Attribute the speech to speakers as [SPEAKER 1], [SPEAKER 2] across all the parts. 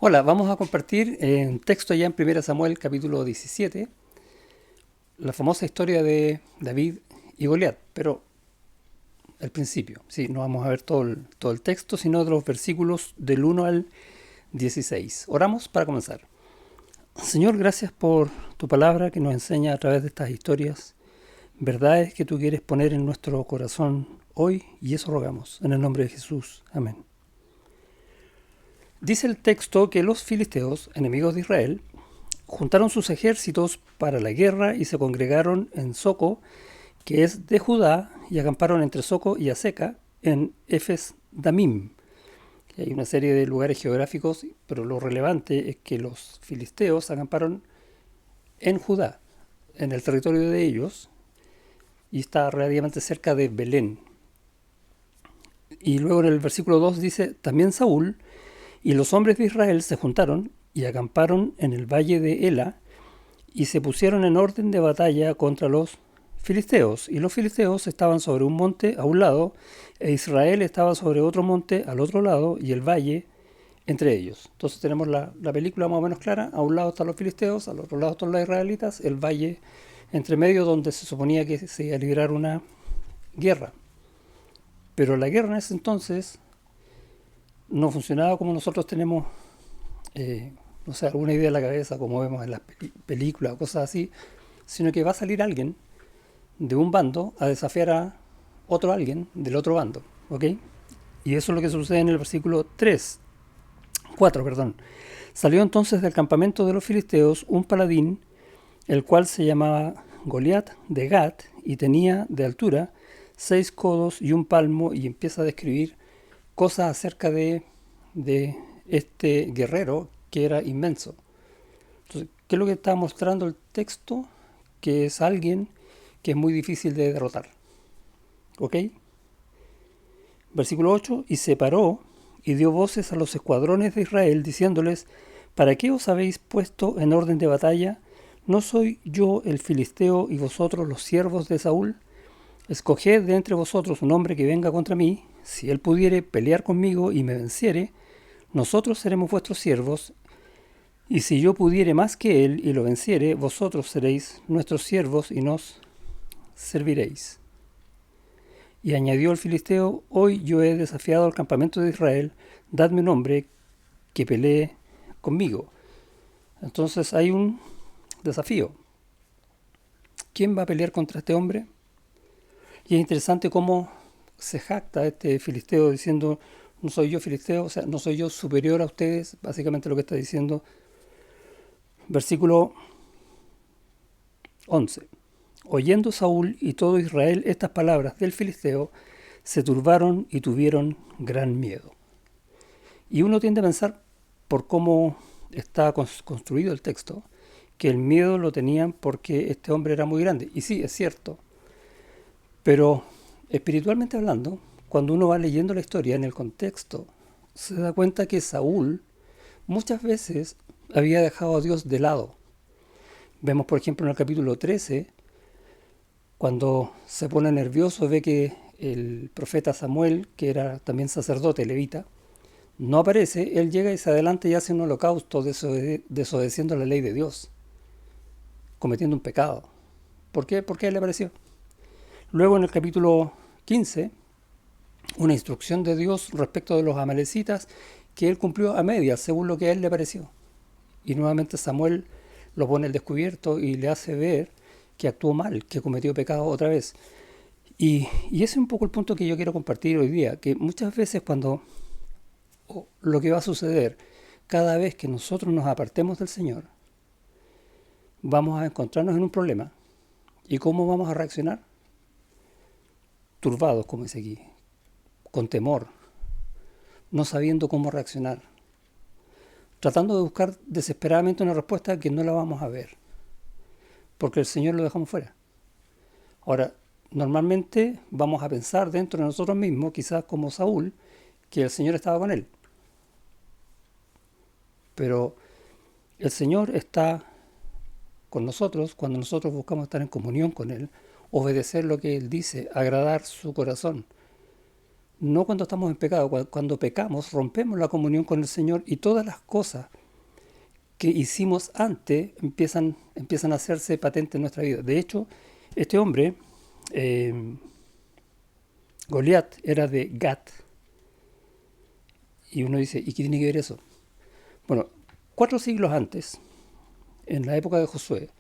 [SPEAKER 1] Hola, vamos a compartir un texto ya en 1 Samuel capítulo 17, la famosa historia de David y Goliat, pero al principio, sí, no vamos a ver todo el texto, sino de los versículos del 1 al 16. Oramos para comenzar. Señor, gracias por tu palabra que nos enseña a través de estas historias verdades que tú quieres poner en nuestro corazón hoy, y eso rogamos, en el nombre de Jesús. Amén. Dice el texto que los filisteos, enemigos de Israel, juntaron sus ejércitos para la guerra y se congregaron en Soco, que es de Judá, y acamparon entre Soco y Aseca en Efes Damim. Hay una serie de lugares geográficos, pero lo relevante es que los filisteos acamparon en Judá, en el territorio de ellos, y está relativamente cerca de Belén. Y luego en el versículo 2 dice, también Saúl y los hombres de Israel se juntaron y acamparon en el valle de Ela y se pusieron en orden de batalla contra los filisteos. Y los filisteos estaban sobre un monte a un lado, e Israel estaba sobre otro monte al otro lado, y el valle entre ellos. Entonces tenemos la película más o menos clara. A un lado están los filisteos, al otro lado están los israelitas, el valle entre medio donde se suponía que se iba a librar una guerra. Pero la guerra en ese entonces no funcionaba como nosotros tenemos, no sé, alguna idea en la cabeza, como vemos en las películas o cosas así, sino que va a salir alguien de un bando a desafiar a otro alguien del otro bando, ¿ok? Y eso es lo que sucede en el versículo 4, perdón. Salió entonces del campamento de los filisteos un paladín, el cual se llamaba Goliat de Gat, y tenía de altura 6 codos y un palmo, y empieza a describir cosas acerca de este guerrero que era inmenso. Entonces, ¿qué es lo que está mostrando el texto? Que es alguien que es muy difícil de derrotar. ¿Ok? Versículo 8, y se paró y dio voces a los escuadrones de Israel, diciéndoles, ¿para qué os habéis puesto en orden de batalla? ¿No soy yo el filisteo y vosotros los siervos de Saúl? Escoged de entre vosotros un hombre que venga contra mí. Si él pudiere pelear conmigo y me venciere, nosotros seremos vuestros siervos, y si yo pudiere más que él y lo venciere, vosotros seréis nuestros siervos y nos serviréis. Y añadió el filisteo, hoy yo he desafiado al campamento de Israel, dadme un hombre que pelee conmigo. Entonces hay un desafío. ¿Quién va a pelear contra este hombre? Y es interesante cómo se jacta este filisteo diciendo, no soy yo filisteo, o sea, no soy yo superior a ustedes, básicamente lo que está diciendo. Versículo 11. Oyendo Saúl y todo Israel estas palabras del filisteo, se turbaron y tuvieron gran miedo. Y uno tiende a pensar, por cómo está construido el texto, que el miedo lo tenían porque este hombre era muy grande. Y sí, es cierto. Pero espiritualmente hablando, cuando uno va leyendo la historia en el contexto, se da cuenta que Saúl muchas veces había dejado a Dios de lado. Vemos, por ejemplo, en el capítulo 13, cuando se pone nervioso, ve que el profeta Samuel, que era también sacerdote levita, no aparece. Él llega y se adelanta y hace un holocausto desobedeciendo la ley de Dios, cometiendo un pecado. ¿Por qué? Porque a él le apareció. Luego en el capítulo 15, una instrucción de Dios respecto de los amalecitas que él cumplió a medias, según lo que a él le pareció. Y nuevamente Samuel lo pone al descubierto y le hace ver que actuó mal, que cometió pecado otra vez. Y ese es un poco el punto que yo quiero compartir hoy día, que muchas veces cuando lo que va a suceder, cada vez que nosotros nos apartemos del Señor, vamos a encontrarnos en un problema. ¿Y cómo vamos a reaccionar? Turbados, como dice aquí, con temor, no sabiendo cómo reaccionar, tratando de buscar desesperadamente una respuesta que no la vamos a ver, porque el Señor lo dejamos fuera. Ahora, normalmente vamos a pensar dentro de nosotros mismos, quizás como Saúl, que el Señor estaba con él. Pero el Señor está con nosotros cuando nosotros buscamos estar en comunión con Él, obedecer lo que Él dice, agradar su corazón. no cuando estamos en pecado. Cuando pecamos, rompemos la comunión con el Señor y todas las cosas que hicimos antes empiezan a hacerse patentes en nuestra vida. De hecho, este hombre, eh, Goliat, era de Gat. Y uno dice, ¿y qué tiene que ver eso? Bueno, 4 siglos antes, en la época de Josué,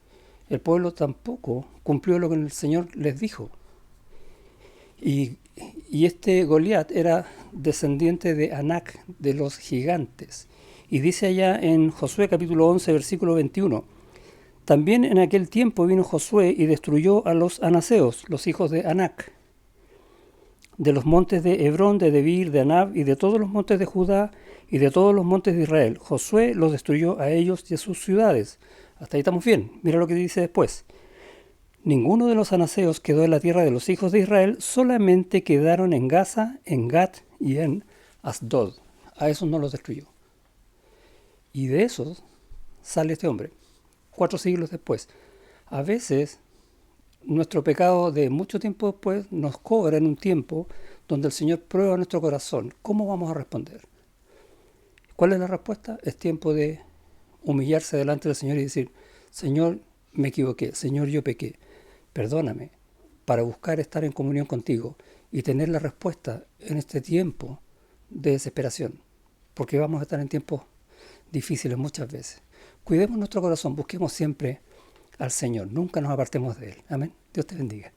[SPEAKER 1] el pueblo tampoco cumplió lo que el Señor les dijo. Y, y este Goliat era descendiente de Anac, de los gigantes. Y dice allá en Josué capítulo 11, versículo 21, también en aquel tiempo vino Josué y destruyó a los anaseos, los hijos de Anac, de los montes de Hebrón, de Debir, de Anab y de todos los montes de Judá y de todos los montes de Israel. Josué los destruyó a ellos y a sus ciudades. Hasta ahí estamos bien. Mira lo que dice después. Ninguno de los anaseos quedó en la tierra de los hijos de Israel, solamente quedaron en Gaza, en Gat y en Asdod. A esos no los destruyó. Y de esos sale este hombre, 4 siglos después. A veces nuestro pecado de mucho tiempo después nos cobra en un tiempo donde el Señor prueba nuestro corazón. ¿Cómo vamos a responder? ¿Cuál es la respuesta? Es tiempo de humillarse delante del Señor y decir, Señor, me equivoqué, Señor, yo pequé, perdóname, para buscar estar en comunión contigo y tener la respuesta en este tiempo de desesperación, porque vamos a estar en tiempos difíciles muchas veces. Cuidemos nuestro corazón, busquemos siempre al Señor, nunca nos apartemos de Él. Amén. Dios te bendiga.